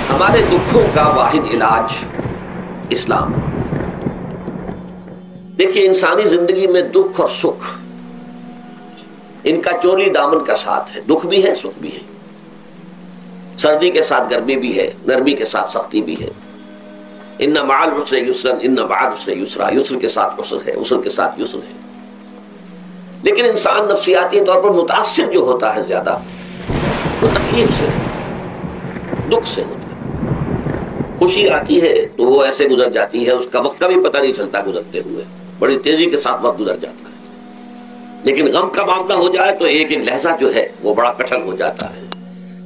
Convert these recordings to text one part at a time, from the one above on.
ہمارے دکھوں کا واحد علاج اسلام. دیکھیے انسانی زندگی میں دکھ اور سکھ ان کا چولی دامن کا ساتھ ہے. دکھ بھی ہے، سکھ بھی ہے. سردی کے ساتھ گرمی بھی ہے، نرمی کے ساتھ سختی بھی ہے. ان مع العسر یسرا ان بعد العسر یسرا. یسر کے ساتھ عسر ہے، عسر کے ساتھ یسر ہے. لیکن انسان نفسیاتی طور پر متاثر جو ہوتا ہے زیادہ وہ تکلیف سے، دکھ سے ہوتا ہے. خوشی آتی ہے تو وہ ایسے گزر جاتی ہے، اس کا وقت کا بھی پتہ نہیں چلتا گزرتے ہوئے، بڑی تیزی کے ساتھ وقت گزر جاتا ہے. لیکن غم کا معاملہ ہو جائے تو ایک ایک لہجہ جو ہے وہ بڑا کٹھن ہو جاتا ہے،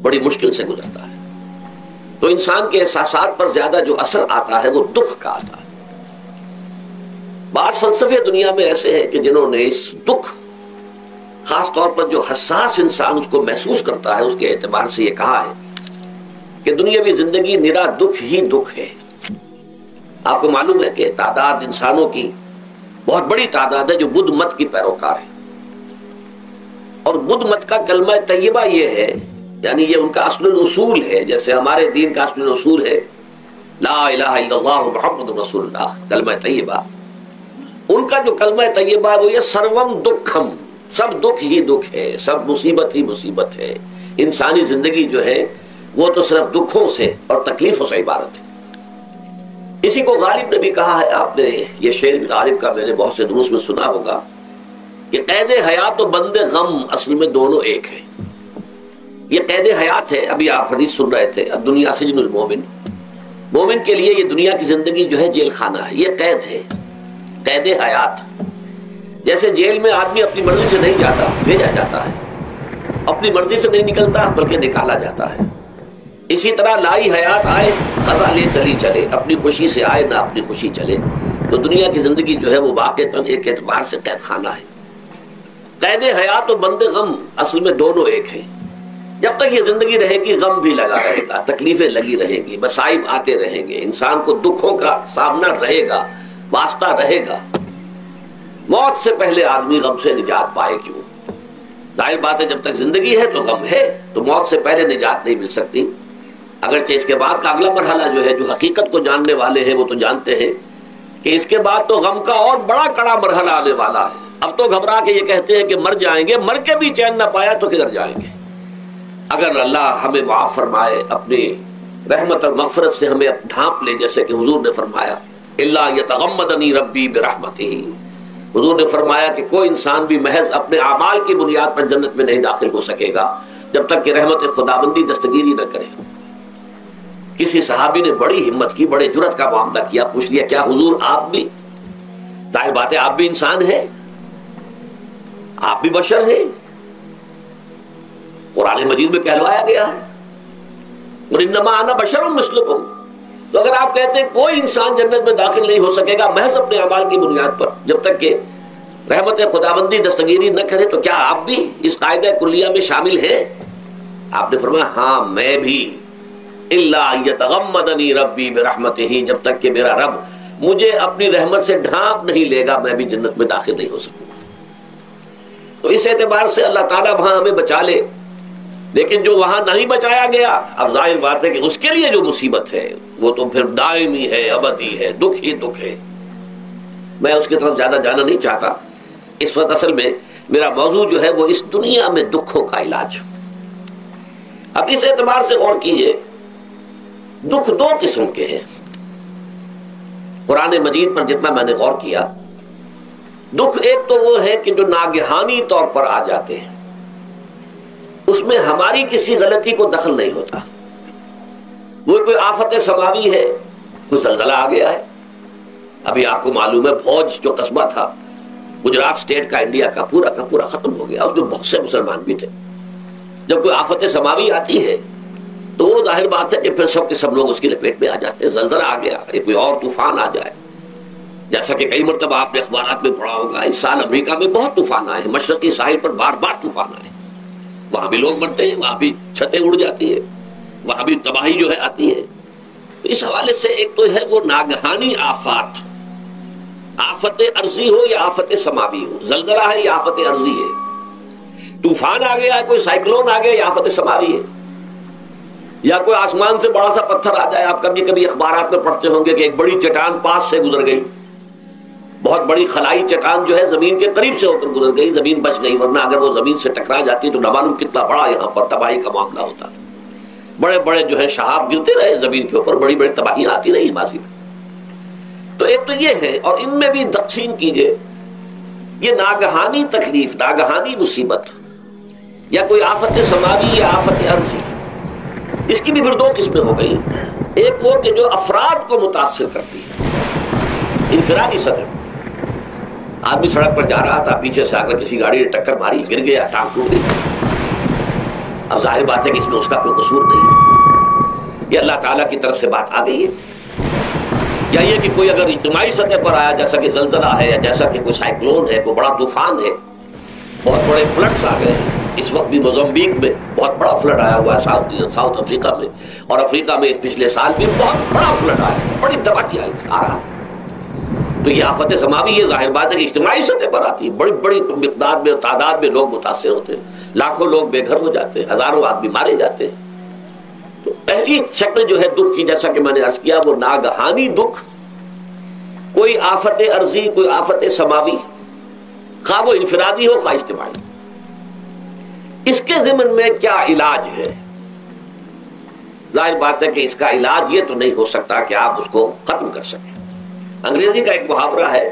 بڑی مشکل سے گزرتا ہے. تو انسان کے احساسات پر زیادہ جو اثر آتا ہے وہ دکھ کا آتا ہے. بعض فلسفے دنیا میں ایسے ہیں کہ جنہوں نے اس دکھ، خاص طور پر جو حساس انسان اس کو محسوس کرتا ہے، اس کے اعتبار سے یہ کہا ہے کہ دنیاوی زندگی نرا دکھ ہی دکھ ہے. آپ کو معلوم ہے کہ تعداد انسانوں کی بہت بڑی تعداد ہے جو بدھ مت کی پیروکار ہے. اور بدھ مت کا کلمہ طیبہ یہ ہے، یعنی یہ ان کا اصل الاصول ہے، جیسے ہمارے دین کا اصل الاصول ہے لا الہ الا اللہ محمد رسول اللہ، کلمہ طیبہ. ان کا جو کلمہ طیبہ ہے وہ یہ سروم دکھم، سب دکھ ہی دکھ ہے، سب مصیبت ہی مصیبت ہے. انسانی زندگی جو ہے وہ تو صرف دکھوں سے اور تکلیفوں سے عبارت ہے. اسی کو غالب نے بھی کہا ہے، آپ نے یہ شعر غالب کا میں نے بہت سے دروس میں سنا ہوگا کہ قید حیات و بند غم اصل میں دونوں ایک ہیں. یہ قید حیات ہے، ابھی آپ حدیث سن رہے تھے الدنیا سجن المومن. مومن کے لیے یہ دنیا کی زندگی جو ہے جیل خانہ ہے، یہ قید ہے، قید حیات. جیسے جیل میں آدمی اپنی مرضی سے نہیں جاتا، بھیجا جاتا ہے، اپنی مرضی سے نہیں نکلتا بلکہ نکالا جاتا ہے. اسی طرح لائی حیات آئے قضا لے چلی چلے، اپنی خوشی سے آئے نہ اپنی خوشی چلے. تو دنیا کی زندگی جو ہے وہ واقعتاً ایک اعتبار سے قید خانہ ہے. قید حیات و بند غم اصل میں دونوں ایک ہیں. جب تک یہ زندگی رہے گی غم بھی لگا رہے گا، تکلیفیں لگی رہیں گی، مصائب آتے رہیں گے، انسان کو دکھوں کا سامنا رہے گا، واسطہ رہے گا. موت سے پہلے آدمی غم سے نجات پائے کیوں؟ ظاہر بات ہے جب تک زندگی ہے تو غم ہے، تو موت سے پہلے نجات نہیں مل سکتی. اگرچہ اس کے بعد کا اگلا مرحلہ جو ہے، جو حقیقت کو جاننے والے ہیں وہ تو جانتے ہیں کہ اس کے بعد تو غم کا اور بڑا کڑا مرحلہ آنے والا ہے. اب تو گھبرا کے یہ کہتے ہیں کہ مر جائیں گے، مر کے بھی چین نہ پایا تو کدھر جائیں گے. اگر اللہ ہمیں معاف فرمائے، اپنی رحمت اور مغفرت سے ہمیں ڈھانپ لے، جیسے کہ حضور نے فرمایا الا یتغمدنی ربی برحمتہ. حضور نے فرمایا کہ کوئی انسان بھی محض اپنے اعمال کی بنیاد پر جنت میں نہیں داخل ہو سکے گا جب تک کہ رحمت خداوندی دستگیری نہ کرے. کسی صحابی نے بڑی ہمت کی، بڑے جرأت کا معاملہ کیا، پوچھ لیا کیا حضور آپ بھی؟ ظاہر بات ہے آپ بھی انسان ہیں، آپ بھی بشر ہیں. قرآن مجید میں کہلوایا گیا ہے وَإِنَّمَا أَنَا بَشَرٌ مِثْلُكُمْ. تو اگر آپ کہتے ہیں کوئی انسان جنت میں داخل نہیں ہو سکے گا محض اپنے اعمال کی بنیاد پر جب تک کہ رحمت خداوندی دستگیری نہ کرے، تو کیا آپ بھی اس قاعدہ کلیہ میں شامل ہیں؟ آپ نے فرمایا ہاں میں بھی. الا یتغمدنی ربی برحمتہ، جب تک کہ میرا رب مجھے اپنی رحمت سے ڈھانپ نہیں لے گا میں بھی جنت میں داخل نہیں ہو سکوں گا. تو اس اعتبار سے اللہ تعالیٰ وہاں ہمیں بچا لے. لیکن جو وہاں نہیں بچایا گیا، اب ظاہر بات ہے کہ اس کے لیے جو مصیبت ہے وہ تو پھر دائمی ہے، ابدی ہے، دکھ ہی دکھ ہے. میں اس کی طرف زیادہ جانا نہیں چاہتا. اس وقت اصل میں میرا موضوع جو ہے وہ اس دنیا میں دکھوں کا علاج. اب اس اعتبار سے غور کیجئے، دکھ دو قسم کے ہیں. قرآن مجید پر جتنا میں نے غور کیا، دکھ ایک تو وہ ہے کہ جو ناگہانی طور پر آ جاتے ہیں، اس میں ہماری کسی غلطی کو دخل نہیں ہوتا. وہ کوئی آفت سماوی ہے، کوئی زلزلہ آ گیا ہے. ابھی آپ کو معلوم ہے بھوج جو قصبہ تھا گجرات اسٹیٹ کا، انڈیا کا پورا ختم ہو گیا. اس میں بہت سے مسلمان بھی تھے. جب کوئی آفت سماوی آتی ہے تو وہ ظاہر بات ہے کہ پھر سب کے سب لوگ اس کی لپیٹ میں آ جاتے ہیں. زلزلہ آ گیا، کوئی اور طوفان آ جائے، جیسا کہ کئی مرتبہ آپ نے اخبارات میں پڑھا ہوگا اس سال امریکہ میں بہت طوفان آئے ہیں. مشرقی ساحل پر بار بار طوفان آئے، وہاں بھی لوگ مرتے ہیں، وہاں بھی چھتیں اڑ جاتی ہیں، وہاں بھی تباہی جو ہے آتی ہے. تو اس حوالے سے ایک تو ہے وہ ناگہانی آفات، آفت عرضی ہو یا آفت سماوی ہو. زلزلہ ہے یا آفت عرضی ہے، طوفان آ گیا ہے، کوئی سائیکلون آ گیا یا آفت سماوی ہے. یا کوئی آسمان سے بڑا سا پتھر آ جائے. آپ کبھی کبھی اخبارات میں پڑھتے ہوں گے کہ ایک بڑی چٹان پاس سے گزر گئی, بہت بڑی خلائی چٹان جو ہے زمین کے قریب سے ہو کر گزر گئی, زمین بچ گئی, ورنہ اگر وہ زمین سے ٹکرا جاتی تو نہ معلوم کتنا بڑا یہاں پر تباہی کا معاملہ ہوتا. بڑے بڑے جو ہے شہاب گرتے رہے زمین کے اوپر, بڑی بڑی تباہیاں آتی رہی ماضی میں. تو ایک تو یہ ہے, اور ان میں بھی تقسیم کیجئے, یہ ناگہانی تکلیف, ناگہانی مصیبت, یا کوئی آفت سماوی یا آفت ارضی, اس کی بھی پھر دو قسمیں ہو گئی. ایک وہ کہ جو افراد کو متاثر کرتی ہے انفرادی سطح پر. آدمی سڑک پر جا رہا تھا, پیچھے سے آ کر کسی گاڑی نے ٹکر ماری, گر گیا, ٹانگ ٹوٹ گئی. اب ظاہر بات ہے کہ اس میں اس کا کوئی قصور نہیں, یہ اللہ تعالیٰ کی طرف سے بات آ گئی ہے. یا یہ کہ کوئی اگر اجتماعی سطح پر آیا, جیسا کہ زلزلہ ہے, یا جیسا کہ کوئی سائیکلون ہے, کوئی بڑا طوفان ہے, بہت بڑے فلڈز آ گئے ہیں. اس وقت بھی موزمبیق میں بہت بڑا فلڈ آیا ہوا ہے, ساؤتھ افریقہ میں, اور افریقہ میں پچھلے سال بھی بہت بڑا فلڈ آیا تھا, بڑی تباہی آ رہا. تو یہ آفت سماوی, یہ ظاہر بات ہے کہ اجتماعی سطح پر آتی ہے, بڑی بڑی مقدار میں, تعداد میں لوگ متاثر ہوتے ہیں, لاکھوں لوگ بے گھر ہو جاتے ہیں, ہزاروں آدمی مارے جاتے ہیں. تو پہلی شکل جو ہے دکھ کی, جیسا کہ میں نے عرض کیا, وہ ناگہانی دکھ, کوئی آفت ارضی, کوئی آفت سماوی, خواہ وہ انفرادی ہو خواہ اجتماعی. اس کے ضمن میں کیا علاج ہے؟ ظاہر بات ہے کہ اس کا علاج یہ تو نہیں ہو سکتا کہ آپ اس کو ختم کر سکیں. انگریزی کا ایک محاورہ ہے,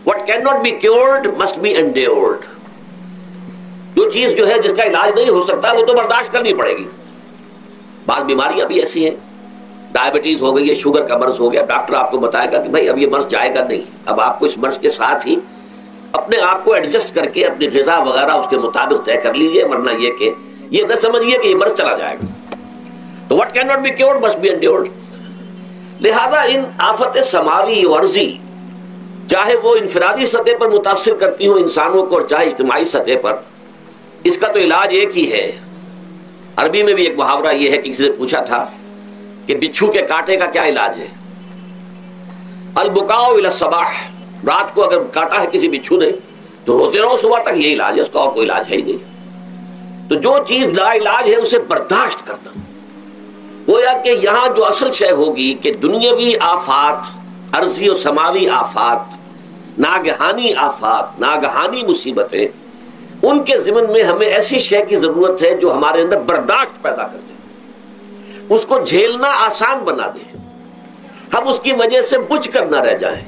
what cannot be cured must be endured. جو چیز جو ہے جس کا علاج نہیں ہو سکتا وہ تو برداشت کرنی پڑے گی. بعض بیماریاں بھی ایسی ہیں, ڈائبٹیز ہو گئی ہے, شوگر کا مرض ہو گیا, ڈاکٹر آپ کو بتائے گا کہ بھائی اب یہ مرض جائے گا نہیں, اب آپ کو اس مرض کے ساتھ ہی اپنے آپ کو ایڈجسٹ کر کے اپنی غذا وغیرہ اس کے مطابق طے کر لیجیے, ورنہ یہ کہ یہ نہ سمجھیے کہ یہ مرض چلا جائے گا. تو what cannot be cured must be endured. لہذا ان آفت سماوی و ارضی, چاہے وہ انفرادی سطح پر متاثر کرتی ہوں انسانوں کو, اور چاہے اجتماعی سطح پر, اس کا تو علاج ایک ہی ہے. عربی میں بھی ایک محاورہ یہ ہے کہ کسی نے پوچھا تھا کہ بچھو کے کانٹے کا کیا علاج ہے؟ البکاء الی الصباح, رات کو اگر کاٹا ہے کسی بچھو نے تو روتے رہو صبح تک, یہ علاج ہے, اس کا اور کوئی علاج ہے ہی نہیں. تو جو چیز لا علاج ہے اسے برداشت کرنا. گویا کہ یہاں جو اصل شے ہوگی کہ دنیاوی آفات, ارضی و سماوی آفات, ناگہانی آفات, ناگہانی مصیبتیں, ان کے ضمن میں ہمیں ایسی شے کی ضرورت ہے جو ہمارے اندر برداشت پیدا کر دے, اس کو جھیلنا آسان بنا دے, ہم اس کی وجہ سے بجھ کر نہ رہ جائیں,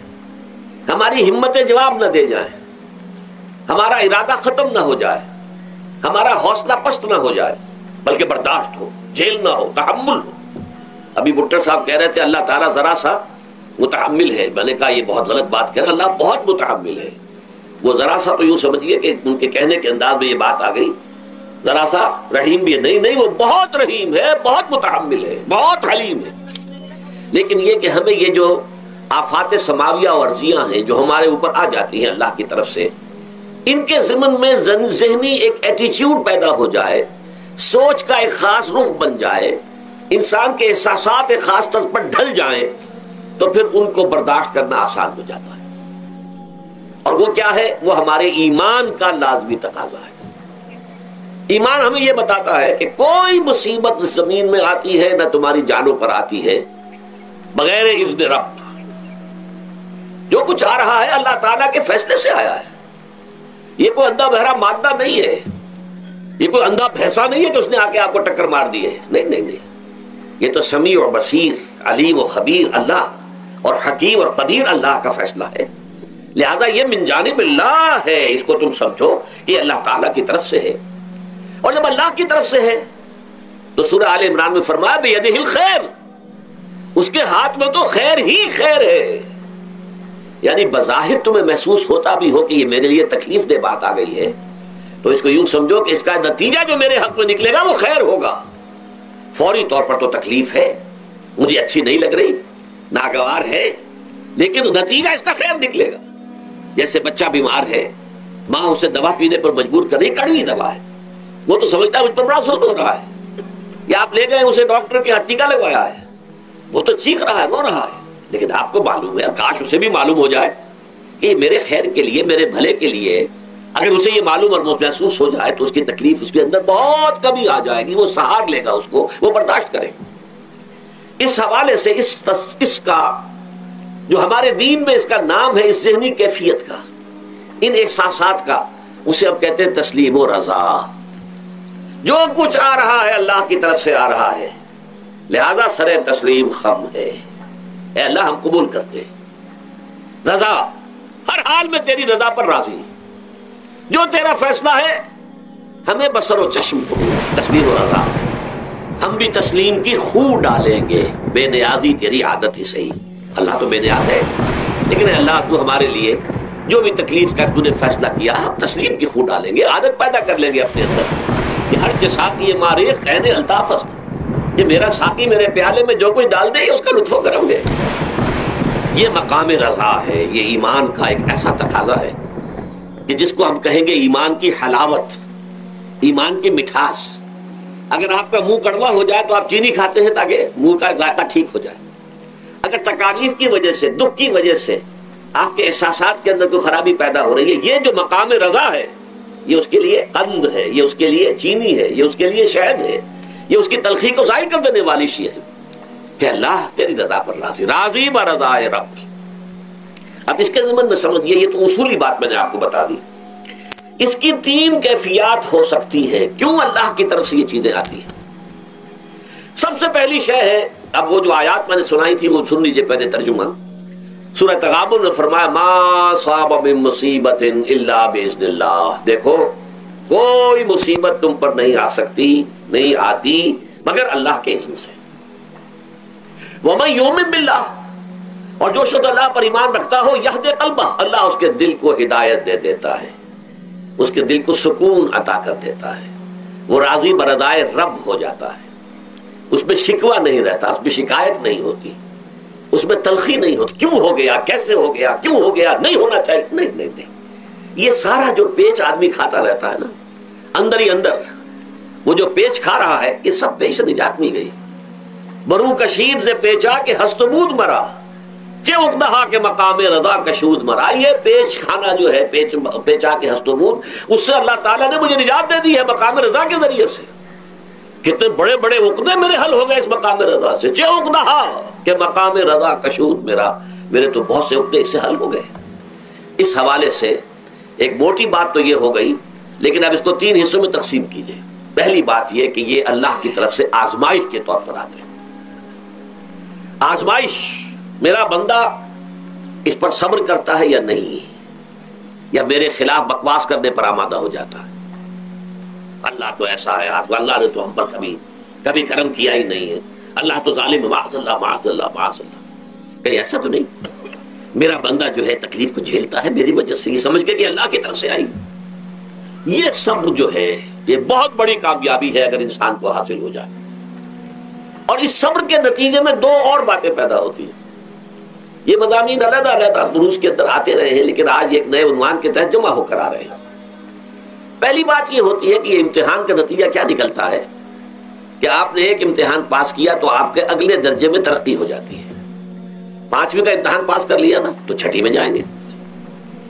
ہماری ہمتیں جواب نہ دے جائیں, ہمارا ارادہ ختم نہ ہو جائے, ہمارا حوصلہ پست نہ ہو جائے, بلکہ برداشت ہو, جھیلنا ہو, تحمل ہو. ابھی بٹر صاحب کہہ رہے تھے اللہ تعالیٰ ذرا سا متحمل ہے. میں نے کہا یہ بہت غلط بات کہہ رہے, اللہ بہت متحمل ہے. وہ ذرا سا تو یوں سمجھیے کہ ان کے کہنے کے انداز میں یہ بات آ گئی, ذرا سا رحیم بھی ہے. نہیں, وہ بہت رحیم ہے, بہت متحمل ہے, بہت حلیم ہے. لیکن یہ کہ ہمیں یہ جو آفات سماویہ اور ارضیاں ہیں جو ہمارے اوپر آ جاتی ہیں اللہ کی طرف سے, ان کے ضمن میں ذہنی ایک ایٹیچیوڈ پیدا ہو جائے, سوچ کا ایک خاص رخ بن جائے, انسان کے احساسات ایک خاص طرز پر ڈھل جائیں, تو پھر ان کو برداشت کرنا آسان ہو جاتا ہے. اور وہ کیا ہے؟ وہ ہمارے ایمان کا لازمی تقاضا ہے. ایمان ہمیں یہ بتاتا ہے کہ کوئی مصیبت زمین میں آتی ہے نہ تمہاری جانوں پر آتی ہے بغیر اذن رب. جو کچھ آ رہا ہے اللہ تعالیٰ کے فیصلے سے آیا ہے. یہ کوئی اندھا بہرا مادہ نہیں ہے, یہ کوئی اندھا بھینسا نہیں ہے کہ اس نے آ کے آپ کو ٹکر مار دی ہے. نہیں, یہ تو سمیع و بصیر, علیم و خبیر اللہ, اور حکیم اور قدیر اللہ کا فیصلہ ہے. لہذا یہ من جانب اللہ ہے, اس کو تم سمجھو کہ اللہ تعالیٰ کی طرف سے ہے. اور جب اللہ کی طرف سے ہے تو سورہ آل عمران میں فرمایا بیدہ الخیر, اس کے ہاتھ میں تو خیر ہی خیر ہے. یعنی بظاہر تمہیں محسوس ہوتا بھی ہو کہ یہ میرے لیے تکلیف دہ بات آ گئی ہے, تو اس کو یوں سمجھو کہ اس کا نتیجہ جو میرے حق میں نکلے گا وہ خیر ہوگا. فوری طور پر تو تکلیف ہے, مجھے اچھی نہیں لگ رہی, ناگوار ہے, لیکن نتیجہ اس کا خیر نکلے گا. جیسے بچہ بیمار ہے, ماں اسے دوا پینے پر مجبور کر رہی, کڑوی دوا ہے, وہ تو سمجھتا ہے مجھ پر بڑا ظلم ہو رہا ہے. یا آپ لے گئے اسے ڈاکٹر کے ٹیکا لگوایا ہے, وہ تو چیخ رہا ہے, رو رہا ہے, لیکن آپ کو معلوم ہے, کاش اسے بھی معلوم ہو جائے کہ میرے خیر کے لیے, میرے بھلے کے لیے, اگر اسے یہ معلوم اور محسوس ہو جائے تو اس کی تکلیف اس کے اندر بہت کمی آ جائے گی، وہ سہار لے گا اس کو، وہ برداشت کرے گا۔ اس حوالے سے اس کا جو ہمارے دین میں اس کا نام ہے، اس ذہنی کیفیت کا، ان احساسات کا، اسے ہم کہتے ہیں تسلیم و رضا۔ جو کچھ آ رہا ہے اللہ کی طرف سے آ رہا ہے، لہذا سر تسلیم خم ہے، اے اللہ ہم قبول کرتے ہیں، رضا، ہر حال میں تیری رضا پر راضی ہیں، جو تیرا فیصلہ ہے ہمیں بصر و چشم ہو، تسلیم و رضا۔ ہم بھی تسلیم کی خو ڈالیں گے، بے نیازی تیری عادت ہی صحیح، اللہ تو بے نیاز ہے، لیکن اے اللہ تو ہمارے لیے جو بھی تکلیف کا تو نے فیصلہ کیا، ہم تسلیم کی خو ڈالیں گے، عادت پیدا کر لیں گے اپنے اندر کہ ہر ساقی ماریخ کہنے الطاف است، یہ میرا ساقی میرے پیالے میں جو کچھ ڈال دے اس کا لطف و کرم ہے۔ یہ مقام رضا ہے، یہ ایمان کا ایک ایسا تقاضا ہے کہ جس کو ہم کہیں گے ایمان کی حلاوت، ایمان کی مٹھاس۔ اگر آپ کا منہ کڑوا ہو جائے تو آپ چینی کھاتے ہیں تاکہ منہ کا ذائقہ ٹھیک ہو جائے۔ اگر تکالیف کی وجہ سے، دکھ کی وجہ سے آپ کے احساسات کے اندر کوئی خرابی پیدا ہو رہی ہے، یہ جو مقام رضا ہے یہ اس کے لیے قند ہے، یہ اس کے لیے چینی ہے، یہ اس کے لیے شہد ہے، یہ اس کی تلخی کو ضائع کر دینے والی شیء ہے کہ اللہ تیری رضا پر راضی، راضی برضائے رب۔ اب اس کے ضمن میں سمجھیے، یہ تو اصولی بات میں نے آپ کو بتا دی، اس کی 3 کیفیات ہو سکتی ہے کیوں اللہ کی طرف سے یہ چیزیں آتی ہیں۔ سب سے پہلی شے ہے، اب وہ جو آیات میں نے سنائی تھی وہ سن لیجیے پہلے ترجمہ۔ سورہ تغابن میں فرمایا ما صاب من مصیبت الا باذن اللہ، دیکھو کوئی مصیبت تم پر نہیں آ سکتی، نہیں آتی مگر اللہ کے اذن سے۔ ومن یؤمن باللہ، اور جو شخص اللہ پر ایمان رکھتا ہو، یہد قلبہ، اللہ اس کے دل کو ہدایت دے دیتا ہے، اس کے دل کو سکون عطا کر دیتا ہے، وہ راضی برضائے رب ہو جاتا ہے، اس میں شکوہ نہیں رہتا، اس میں شکایت نہیں ہوتی، اس میں تلخی نہیں ہوتی، کیوں ہو گیا، کیسے ہو گیا، کیوں ہو گیا، نہیں ہونا چاہیے، نہیں۔ یہ سارا جو پیچ آدمی کھاتا رہتا ہے نا اندر ہی اندر، وہ جو پیچ کھا رہا ہے، یہ سب پیش نجات نہیں گئی۔ برو کشید سے پیچا کہ ہستبود مرا، چے اقدہا کے مقام رضا کشود مرا۔ یہ پیچ کھانا جو ہے، پیچا کے ہستبود، اس سے اللہ تعالیٰ نے مجھے نجات دے دی ہے مقام رضا کے ذریعے سے۔ کتنے بڑے بڑے عقدے میرے حل ہو گئے اس مقام رضا سے، چے اقدہا کہ مقام رضا کشود میرے تو بہت سے عقدے اس سے حل ہو گئے۔ اس حوالے سے ایک موٹی بات تو یہ ہو گئی، لیکن اب اس کو 3 حصوں میں تقسیم کیجئے۔ پہلی بات یہ کہ یہ اللہ کی طرف سے آزمائش کے طور پر آتے ہیں۔ آزمائش، میرا بندہ اس پر صبر کرتا ہے یا نہیں، یا میرے خلاف بکواس کرنے پر آمادہ ہو جاتا ہے۔ اللہ تو ایسا ہے، اللہ نے تو ہم پر کبھی کرم کیا ہی نہیں ہے، اللہ تو ظالم، معاذ اللہ معاذ اللہ معاذ اللہ۔ کہیں ایسا تو نہیں، میرا بندہ جو ہے تکلیف کو جھیلتا ہے میری وجہ سے، یہ سمجھ کے کہ اللہ کی طرف سے آئی۔ یہ صبر جو ہے یہ بہت بڑی کامیابی ہے اگر انسان کو حاصل ہو جائے۔ اور اس صبر کے نتیجے میں 2 اور باتیں پیدا ہوتی ہیں۔ یہ مضامین علیحدہ علیحدہ دروس کے اندر آتے رہے ہیں، لیکن آج ایک نئے عنوان کے تحت جمع ہو کر آ رہے ہیں۔ پہلی بات یہ ہوتی ہے کہ یہ امتحان کا نتیجہ کیا نکلتا ہے کہ آپ نے ایک امتحان پاس کیا تو آپ کے اگلے درجے میں ترقی ہو جاتی ہے۔ 5ویں کا امتحان پاس کر لیا نا تو 6ٹھی میں جائیں گے،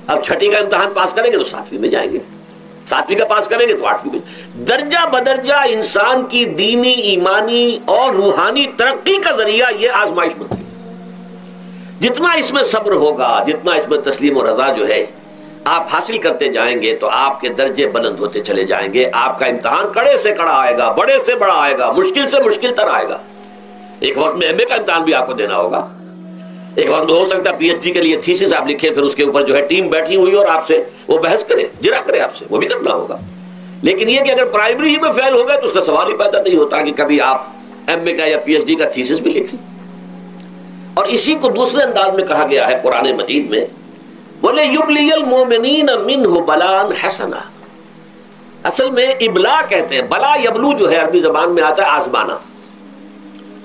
اب 6ٹھی کا امتحان پاس کریں گے تو 7ویں میں جائیں گے، 7ویں کا پاس کریں گے تو 8ویں میں۔ درجہ بدرجہ انسان کی دینی، ایمانی اور روحانی ترقی کا ذریعہ یہ آزمائش بنتی ہے۔ جتنا اس میں صبر ہوگا، جتنا اس میں تسلیم و رضا جو ہے آپ حاصل کرتے جائیں گے تو آپ کے درجے بلند ہوتے چلے جائیں گے۔ آپ کا امتحان کڑے سے کڑا آئے گا، بڑے سے بڑا آئے گا، مشکل سے مشکل تر آئے گا۔ ایک وقت میں ایم اے کا امتحان بھی آپ کو دینا ہوگا، ایک وقت میں ہو سکتا ہے پی ایچ ڈی کے لیے تھیسس آپ لکھیں، پھر اس کے اوپر جو ہے ٹیم بیٹھی ہوئی اور آپ سے وہ بحث کرے، جرا کرے آپ سے، وہ بھی کرنا ہوگا۔ لیکن یہ کہ اگر پرائمری ہی میں فیل ہو گئے تو اس کا سوال ہی پیدا نہیں ہوتا کہ کبھی آپ ایم اے کا یا پی ایچ ڈی کا تھیسس بھی لکھیں۔ اور اسی کو دوسرے انداز میں کہا گیا ہے قرآن مجید میں، بولے یبلی المومنین منہ بلاء حسنا۔ اصل میں ابلا کہتے ہیں، بلا یبلو جو ہے عربی زبان میں آتا ہے آزمانا۔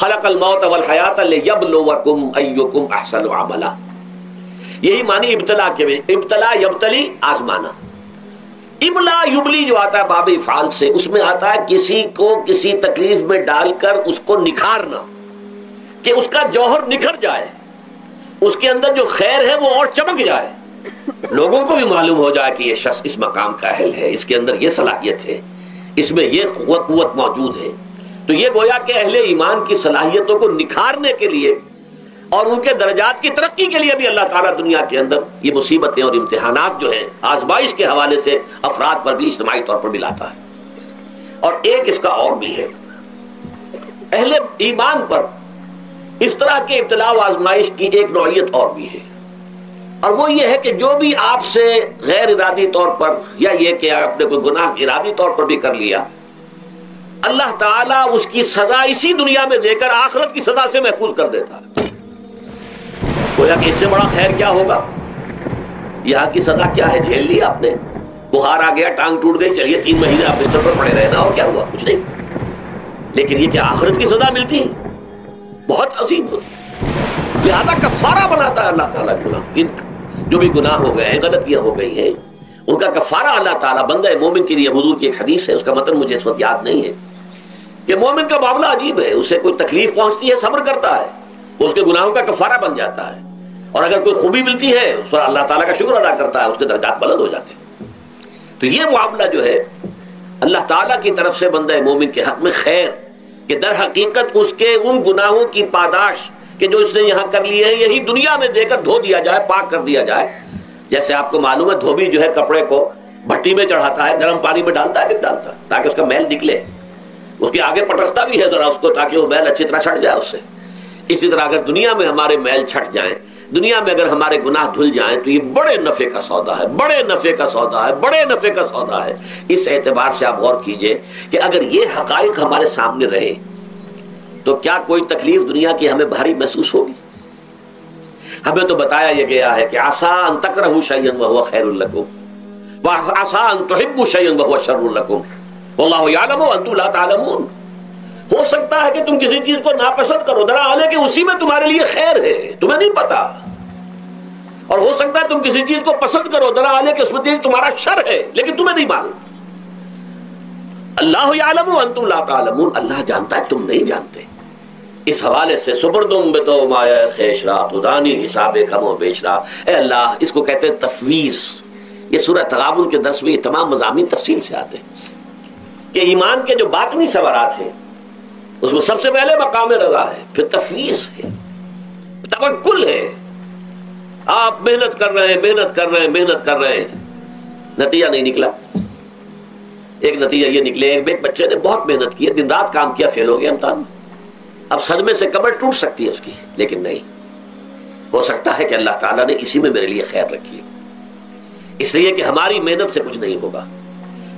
خلق الموت والحیات لیبلوکم ایکم احسن عملا، یہی معنی ابتلا کے میں، ابتلا یبتلی آزمانا۔ ابلا یبلی جو آتا ہے باب افعال سے، اس میں آتا ہے کسی کو کسی تکلیف میں ڈال کر اس کو نکھارنا، کہ اس کا جوہر نکھر جائے، اس کے اندر جو خیر ہے وہ اور چمک جائے، لوگوں کو بھی معلوم ہو جائے کہ یہ شخص اس مقام کا اہل ہے، اس کے اندر یہ صلاحیت ہے، اس میں یہ قوت موجود ہے، تو یہ گویا کہ اہل ایمان کی صلاحیتوں کو نکھارنے کے لیے اور ان کے درجات کی ترقی کے لیے بھی اللہ تعالیٰ دنیا کے اندر یہ مصیبتیں اور امتحانات جو ہیں آزمائش کے حوالے سے افراد پر بھی اجتماعی طور پر بھی لاتا ہے۔ اور ایک اس کا اور بھی ہے، اہل ایمان پر اس طرح کے ابتلاء و آزمائش کی ایک نوعیت اور بھی ہے، اور وہ یہ ہے کہ جو بھی آپ سے غیر ارادی طور پر یا یہ کہ آپ نے کوئی گناہ ارادی طور پر بھی کر لیا، اللہ تعالیٰ اس کی سزا اسی دنیا میں دے کر آخرت کی سزا سے محفوظ کر دیتا ہے۔ گویا کہ اس سے بڑا خیر کیا ہوگا؟ یہاں کی سزا کیا ہے؟ جھیل لی آپ نے، بخار آ گیا، ٹانگ ٹوٹ گئی، چلیے 3 مہینے آپ بستر پر پڑے رہنا، اور کیا ہوا؟ کچھ نہیں۔ لیکن یہ کیا آخرت کی سزا ملتی ہے؟ بہت عظیم ہوتی۔ لہذا کفارہ بناتا ہے اللہ تعالیٰ گناہ، جو بھی گناہ ہو گئے ہیں، غلطیاں ہو گئی ہیں، ان کا کفارہ اللہ تعالیٰ بندہ مومن کے لیے، حضور کی ایک حدیث ہے، اس کا متن مجھے اس وقت یاد نہیں ہے، کہ مومن کا معاملہ عجیب ہے، اسے کوئی تکلیف پہنچتی ہے صبر کرتا ہے، وہ اس کے گناہوں کا کفارہ بن جاتا ہے، اور اگر کوئی خوبی ملتی ہے اس پر اللہ تعالیٰ کا شکر ادا کرتا ہے، اس کے درجات بلند ہو جاتے ہیں۔ تو یہ معاملہ جو ہے اللہ تعالیٰ کی طرف سے بندہ مومن کے حق میں خیر، کہ در حقیقت اس کے ان گناہوں کی پاداش کہ جو اس نے یہاں کر لیے ہیں، یہی دنیا میں دے کر دھو دیا جائے، پاک کر دیا جائے۔ جیسے آپ کو معلوم ہے دھوبی جو ہے کپڑے کو بھٹی میں چڑھاتا ہے، گرم پانی میں ڈالتا ہے کہ ڈالتا ہے تاکہ اس کا میل نکلے، اس کے آگے پٹکتا بھی ہے ذرا اس کو تاکہ وہ میل اچھی طرح چھٹ جائے اس سے۔ اسی طرح اگر دنیا میں ہمارے میل چھٹ جائیں، دنیا میں اگر ہمارے گناہ دھل جائیں، تو یہ بڑے نفع کا سودا ہے، بڑے نفع کا سودا ہے، بڑے نفع کا سودا ہے۔ اس اعتبار سے آپ غور کیجئے کہ اگر یہ حقائق ہمارے سامنے رہے تو کیا کوئی تکلیف دنیا کی ہمیں بھاری محسوس ہوگی؟ ہمیں تو بتایا یہ گیا ہے کہ عسیٰ ان تکرہوا شیئا وہو خیر لکم وعسیٰ ان تحبوا شیئا وہو شر لکم واللہ یعلم وانتم لا تعلمون۔ ہو سکتا ہے کہ تم کسی چیز کو ناپسند کرو، دراصل کہ اسی میں تمہارے لیے خیر ہے، تمہیں نہیں پتا، اور ہو سکتا ہے تم کسی چیز کو پسند کرو، دراصل کہ اس میں تمہارا شر ہے لیکن تمہیں نہیں معلوم۔ اللہ یعلم وانتم لا تعلمون، اللہ جانتا ہے تم نہیں جانتے۔ اس حوالے سے سپردم بتو مایا خیشرا تدانی حساب کم و بیشرا، اے اللہ، اس کو کہتے ہیں تفویض۔ یہ سورہ تغابن کے درس میں یہ تمام مضامین تفصیل سے آتے ہیں کہ ایمان کے جو باطنی ثمرات ہیں اس میں سب سے پہلے مقام رضا ہے، پھر تفویض ہے، توکل ہے۔ آپ محنت کر رہے ہیں، محنت کر رہے ہیں، محنت کر رہے ہیں، نتیجہ نہیں نکلا۔ ایک نتیجہ یہ نکلے، ایک بچے نے بہت محنت کی، دن رات کام کیا، فیل ہو گیا امتحان میں، اب صدمے سے کمر ٹوٹ سکتی ہے اس کی، لیکن نہیں، ہو سکتا ہے کہ اللہ تعالیٰ نے اسی میں میرے لیے خیر رکھی ہے، اس لیے کہ ہماری محنت سے کچھ نہیں ہوگا،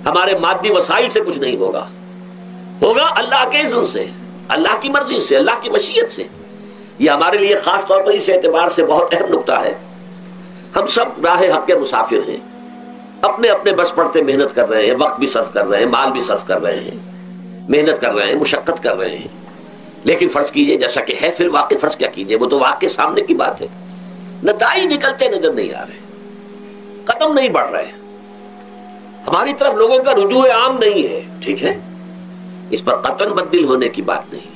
ہمارے مادی وسائل سے کچھ نہیں ہوگا، ہوگا اللہ کے اذن سے، اللہ کی مرضی سے، اللہ کی مشیت سے۔ یہ ہمارے لیے خاص طور پر اس اعتبار سے بہت اہم نکتہ ہے، ہم سب راہ حق کے مسافر ہیں، اپنے اپنے بس پڑتے محنت کر رہے ہیں، وقت بھی صرف کر رہے ہیں، مال بھی صرف کر رہے ہیں، محنت کر رہے ہیں، مشقت کر رہے ہیں، لیکن فرض کیجئے جیسا کہ ہے، پھر واقع فرض کیا کیجئے، وہ تو واقع سامنے کی بات ہے، نتائج نکلتے نظر نہیں آ رہے، قدم نہیں بڑھ رہے، ہماری طرف لوگوں کا رجوع عام نہیں ہے، ٹھیک ہے، اس پر قطعاً بدل ہونے کی بات نہیں،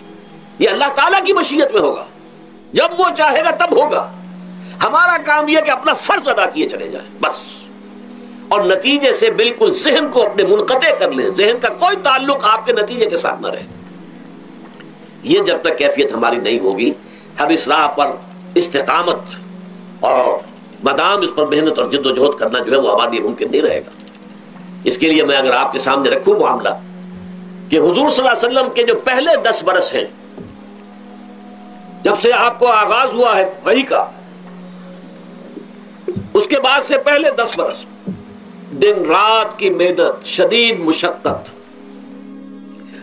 یہ اللہ تعالیٰ کی مشیت میں ہوگا، جب وہ چاہے گا تب ہوگا۔ ہمارا کام یہ کہ اپنا فرض ادا کیے چلے جائیں بس، اور نتیجے سے بالکل ذہن کو اپنے منقطع کر لیں، ذہن کا کوئی تعلق آپ کے نتیجے کے ساتھ نہ رہے۔ یہ جب تک کیفیت ہماری نہیں ہوگی، ہم اس راہ پر استقامت اور مدام اس پر محنت اور جد و جہد کرنا جو ہے وہ ہمارے لیے ممکن نہیں رہے گا۔ اس کے لیے میں اگر آپ کے سامنے رکھوں معاملہ کہ حضور صلی اللہ علیہ وسلم کے جو پہلے 10 برس ہیں، جب سے آپ کو آغاز ہوا ہے وحی کا، اس کے بعد سے پہلے 10 برس دن رات کی محنت، شدید مشقت،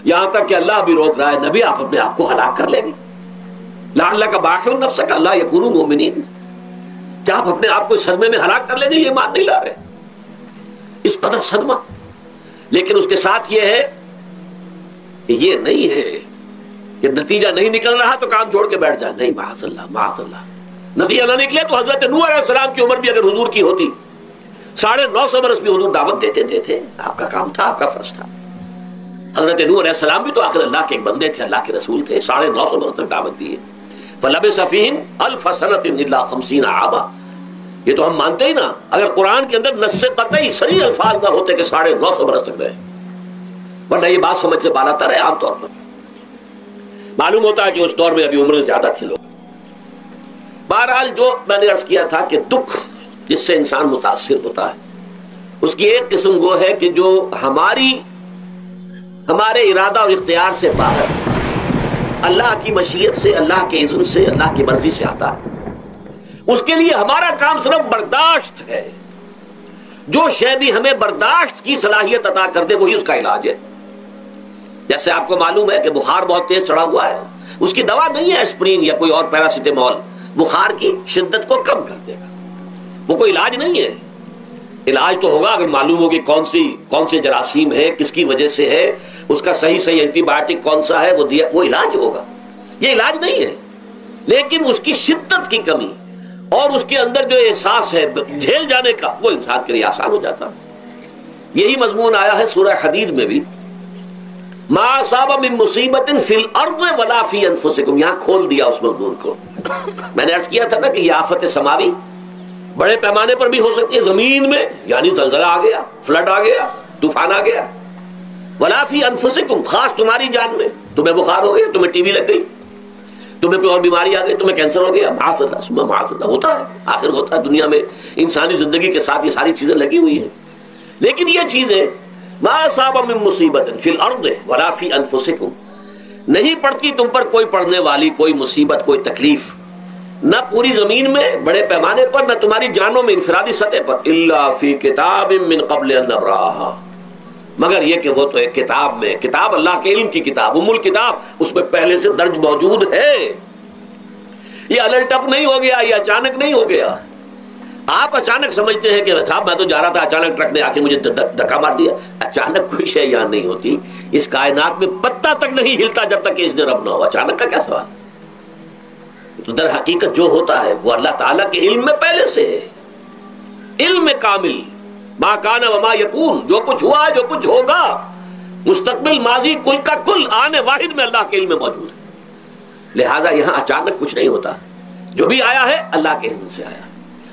یہاں تک کہ اللہ بھی روک رہا ہے، نبی آپ اپنے آپ کو ہلاک کر لیں گے، لعلک باخع نفسک الا یکونوا مؤمنین، کیا آپ اپنے آپ کو اس صدمے میں ہلاک کر لیں گے؟ یہ مان نہیں لا رہے، اس قدر صدمہ۔ لیکن اس کے ساتھ یہ ہے کہ یہ نہیں ہے کہ نتیجہ نہیں نکل رہا تو کام چھوڑ کے بیٹھ جائے، نہیں، معاذ اللہ، معاذ اللہ، نتیجہ نہ نکلے تو حضرت نوح علیہ السلام کی عمر بھی اگر حضور کی ہوتی 950 برس بھی حضور دعوت دیتے تھے، آپ کا کام تھا، آپ کا فرض تھا۔ حضرت نوح علیہ السلام بھی تو آخر اللہ کے ایک بندے تھے، اللہ کے رسول تھے، 950 برس تک دعوت دی ہے۔ فَلَبِثَ فِيهِمْ أَلْفَ سَنَةٍ إِلَّا 50 عَامًا، یہ تو ہم مانتے ہی نا. اگر قرآن کے اندر نص قطعی صریح الفاظ نہ ہوتے کہ 950 برس تک رہے, ورنہ یہ بات سمجھ سے بالا تر ہے. عام طور پر معلوم ہوتا ہے کہ اس دور میں ابھی عمر زیادہ تھے لوگ. بہرحال جو میں نے عرض کیا تھا کہ دکھ جس سے انسان متاثر ہوتا ہے اس کی ایک قسم وہ ہے کہ جو ہمارے ارادہ اور اختیار سے باہر اللہ کی مشیت سے, اللہ کے اذن سے, اللہ کی مرضی سے آتا ہے. اس کے لیے ہمارا کام صرف برداشت ہے. جو شے بھی ہمیں برداشت کی صلاحیت عطا کر دے وہی اس کا علاج ہے. جیسے آپ کو معلوم ہے کہ بخار بہت تیز چڑھا ہوا ہے, اس کی دوا نہیں ہے اسپرین یا کوئی اور پیراسیٹامول, بخار کی شدت کو کم کر دے گا, وہ کوئی علاج نہیں ہے. علاج تو ہوگا اگر معلوم ہوگی کون سے جراثیم ہے, کس کی وجہ سے ہے, اس کا صحیح اینٹی بایوٹک کون سا ہے, وہ علاج ہوگا. یہ علاج نہیں ہے. لیکن اس کی شدت کی کمی اور اس کے اندر جو احساس ہے جھیل جانے کا, وہ انسان کے لیے آسان ہو جاتا. یہی مضمون آیا ہے سورہ حدید میں بھی, ما اصاب من مصیبت فی الارض ولا فی انفسکم. یہاں کھول دیا اس مضمون کو. میں نے عرض کیا تھا نا کہ یہ آفت سماوی بڑے پیمانے پر بھی ہو سکتی ہے زمین میں, یعنی زلزلہ آ گیا, فلڈ آ گیا, طوفان آ گیا. ولا فی انفسکم, خاص تمہاری جان میں, تمہیں بخار ہو گیا, تمہیں ٹی بی لگ گئی, تمہیں کوئی اور بیماری آ گئی, تمہیں کینسر ہو گیا, معاذ اللہ ثم معاذ اللہ. ہوتا ہے, آخر ہوتا ہے. دنیا میں انسانی زندگی کے ساتھ یہ ساری چیزیں لگی ہوئی ہیں. لیکن یہ چیزیں ما اصاب من مصیبت فی الارض ولا فی انفسکم, نہیں پڑتی تم پر کوئی پڑنے والی کوئی مصیبت, کوئی تکلیف, نہ پوری زمین میں بڑے پیمانے پر, نہ تمہاری جانوں میں انفرادی سطح پر, الا فی کتاب من قبل ان نبراہا, مگر یہ کہ وہ تو ایک کتاب میں, کتاب اللہ کے علم کی کتاب, ام الکتاب, اس میں پہلے سے درج موجود ہے. یہ الٹ اپ نہیں ہو گیا, یہ اچانک نہیں ہو گیا. آپ اچانک سمجھتے ہیں کہ صاحب میں تو جا رہا تھا, اچانک ٹرک نے آ کے مجھے دھکا مار دیا. اچانک کوئی شے یہاں نہیں ہوتی. اس کائنات میں پتہ تک نہیں ہلتا جب تک کہ اس نے رب نہ ہو. اچانک کا کیا سوال؟ تو در حقیقت جو ہوتا ہے وہ اللہ تعالیٰ کے علم میں پہلے سے ہے, علم کامل. ما کان وما یکون, جو کچھ ہوا ہے, جو کچھ ہوگا, مستقبل, ماضی, کل کا کل آنے واحد میں اللہ کے علم میں موجود ہے. لہذا یہاں اچانک کچھ نہیں ہوتا. جو بھی آیا ہے اللہ کے علم سے آیا,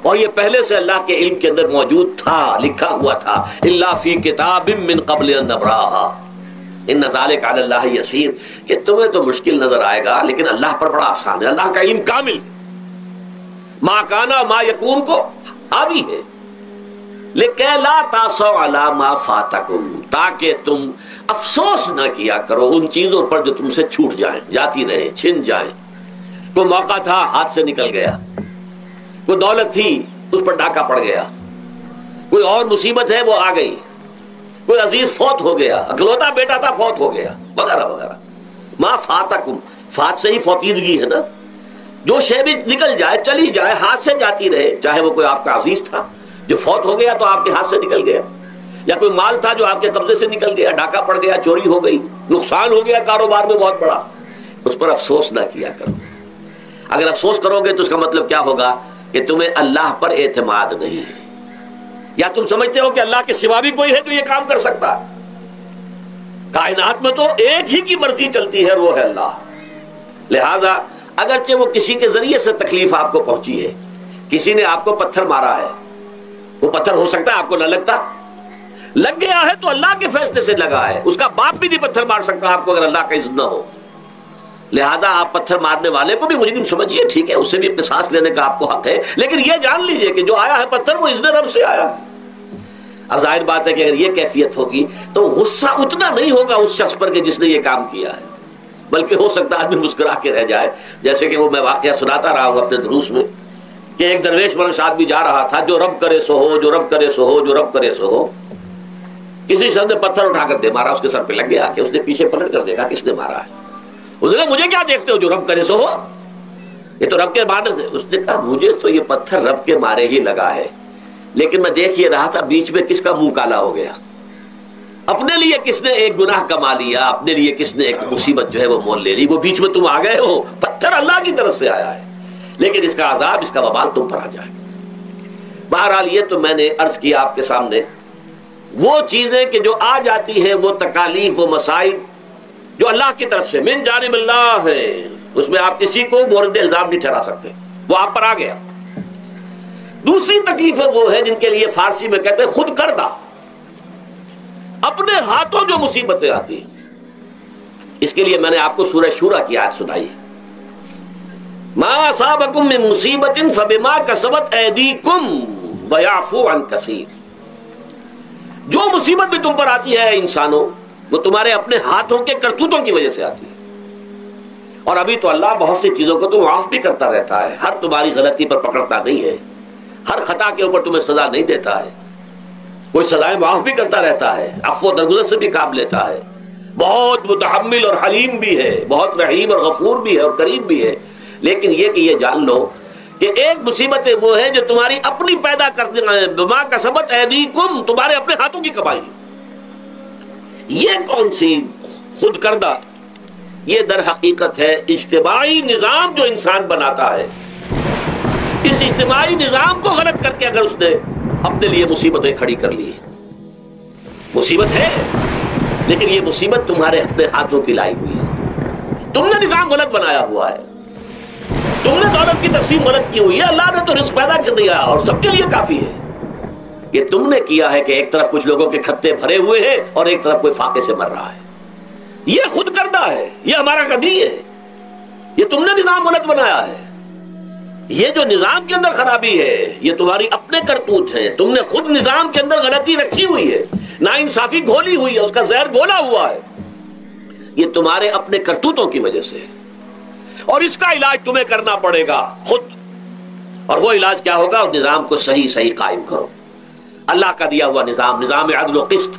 اور یہ پہلے سے اللہ کے علم کے اندر موجود تھا, لکھا ہوا تھا. الا فی کتاب من قبل ان نبراہا ان ذلک علی اللہ یسیر. یہ تمہیں تو مشکل نظر آئے گا لیکن اللہ پر بڑا آسان ہے. اللہ کا علم کامل, ما کانا ما یکون کو حاوی ہے. لِكَيْ لَا تَأْسَوْا عَلَىٰ مَا فَاتَكُمْ, تاکہ تم افسوس نہ کیا کرو ان چیزوں پر جو تم سے چھوٹ جائیں, جاتی رہیں, چھن جائیں. کوئی موقع تھا ہاتھ سے نکل گیا, کوئی دولت تھی اس پر ڈاکہ پڑ گیا, کوئی اور مصیبت ہے وہ آ گئی, کوئی عزیز فوت ہو گیا, اکلوتا بیٹا تھا فوت ہو گیا, وغیرہ وغیرہ. ما فاتکم, فات سے ہی فوتیدگی ہے نا. جو شے بھی نکل جائے, چلی جائے, ہاتھ سے جاتی رہے, چاہے وہ کوئی آپ کا عزیز تھا جو فوت ہو گیا تو آپ کے ہاتھ سے نکل گیا, یا کوئی مال تھا جو آپ کے قبضے سے نکل گیا, ڈاکہ پڑ گیا, چوری ہو گئی, نقصان ہو گیا کاروبار میں بہت بڑا, اس پر افسوس نہ کیا کرو. اگر افسوس کرو گے تو اس کا مطلب کیا ہوگا کہ تمہیں اللہ پر اعتماد نہیں ہے, یا تم سمجھتے ہو کہ اللہ کے سوا بھی کوئی ہے جو یہ کام کر سکتا ہے. کائنات میں تو ایک ہی کی مرضی چلتی ہے, وہ ہے اللہ. لہذا اگرچہ وہ کسی کے ذریعے سے تکلیف آپ کو پہنچی ہے, کسی نے آپ کو پتھر مارا ہے, وہ پتھر ہو سکتا ہے آپ کو نہ لگتا, لگ گیا ہے تو اللہ کے فیصلے سے لگا ہے. اس کا باپ بھی نہیں پتھر مار سکتا آپ کو اگر اللہ کا اذن نہ ہو. لہذا آپ پتھر مارنے والے کو بھی مجرم سمجھیے, ٹھیک ہے, اس سے بھی قصاص لینے کا آپ کو حق ہے, لیکن یہ جان لیجئے کہ جو آیا ہے پتھر وہ اذن رب سے آیا ہے. اب ظاہر بات ہے کہ اگر یہ کیفیت ہوگی تو غصہ اتنا نہیں ہوگا اس شخص پر کہ جس نے یہ کام کیا ہے, بلکہ ہو سکتا ہے آدمی مسکرا کے رہ جائے. جیسے کہ وہ میں واقعہ سناتا رہا ہوں اپنے دروس میں کہ ایک درویش مرد آدمی جا رہا تھا, جو رب کرے سو ہو, جو رب کرے سو ہو, جو رب کرے سو ہو. کسی شخص نے پتھر اٹھا کر دے مارا, اس کے سر پہ لگ گیا کہ اس نے پیچھے پلٹ کر دیکھا کس نے مارا ہے. اس نے کہا مجھے کیا دیکھتے ہو, جو رب کرے سو ہو, یہ تو رب کے بادر سے. اس نے کہا مجھے تو یہ پتھر رب کے مارے ہی لگا ہے, لیکن میں دیکھ یہ رہا تھا بیچ میں کس کا منہ کالا ہو گیا, اپنے لیے کس نے ایک گناہ کما لیا, اپنے لیے کس نے ایک مصیبت جو ہے وہ مول لے لی, وہ بیچ میں تم آ گئے ہو. پتھر اللہ کی طرف سے آیا ہے, لیکن اس کا عذاب, اس کا وبال تم پر آ جائے گا. بہرحال یہ تو میں نے عرض کیا آپ کے سامنے, وہ چیزیں کہ جو آ جاتی ہیں, وہ تکالیف, وہ مسائل جو اللہ کی طرف سے من جانب اللہ ہے, اس میں آپ کسی کو مورد الزام نہیں ٹھہرا سکتے, وہ آپ پر آ گیا. دوسری تکلیفیں وہ ہیں جن کے لیے فارسی میں کہتے ہیں خود کردہ، اپنے ہاتھوں جو مصیبتیں آتی ہیں. اس کے لیے میں نے آپ کو سورہ شورى کی آیت سنائی، ما اصابکم من مصیبت فبما کسبت ایدیکم ویعفو عن کثیر. جو مصیبت بھی تم پر آتی ہے انسانوں، وہ تمہارے اپنے ہاتھوں کے کرتوتوں کی وجہ سے آتی ہے. اور ابھی تو اللہ بہت سی چیزوں کو تو معاف بھی کرتا رہتا ہے، ہر تمہاری غلطی پر پکڑتا نہیں ہے، ہر خطا کے اوپر تمہیں سزا نہیں دیتا ہے، کوئی سزائیں معاف بھی کرتا رہتا ہے، عفو و درگزر سے بھی کام لیتا ہے، بہت متحمل اور حلیم بھی ہے، بہت رحیم اور غفور بھی ہے اور کریم بھی ہے. لیکن یہ کہ یہ جان لو کہ ایک مصیبتیں وہ ہیں جو تمہاری اپنی پیدا کرتے ہیں، بما کسبت ایدیکم، تمہارے اپنے ہاتھوں کی کمائی. یہ کون سی خود کردہ؟ یہ در حقیقت ہے اجتماعی نظام جو انسان بناتا ہے. اس اجتماعی نظام کو غلط کر کے اگر اس نے اپنے لیے مصیبتیں کھڑی کر لی، مصیبت ہے لیکن یہ مصیبت تمہارے اپنے ہاتھوں کی لائی ہوئی ہے. تم نے نظام غلط بنایا ہوا ہے، تم نے دولت کی تقسیم غلط کی ہوئی ہے. اللہ نے تو رزق پیدا کر دیا اور سب کے لیے کافی ہے. یہ تم نے کیا ہے کہ ایک طرف کچھ لوگوں کے کھتے بھرے ہوئے ہیں اور ایک طرف کوئی فاقے سے مر رہا ہے. یہ خود کردہ ہے، یہ ہمارا کبھی ہے، یہ تم نے نظام غلط بنایا ہے. یہ جو نظام کے اندر خرابی ہے یہ تمہاری اپنے کرتوت ہیں. تم نے خود نظام کے اندر غلطی رکھی ہوئی ہے، ناانصافی گھولی ہوئی ہے، اس کا زہر گھولا ہوا ہے. یہ تمہارے اپنے کرتوتوں کی وجہ سے، اور اس کا علاج تمہیں کرنا پڑے گا خود. اور وہ علاج کیا ہوگا؟ اور نظام کو صحیح قائم کرو. اللہ کا دیا ہوا نظام، نظام عدل و قسط،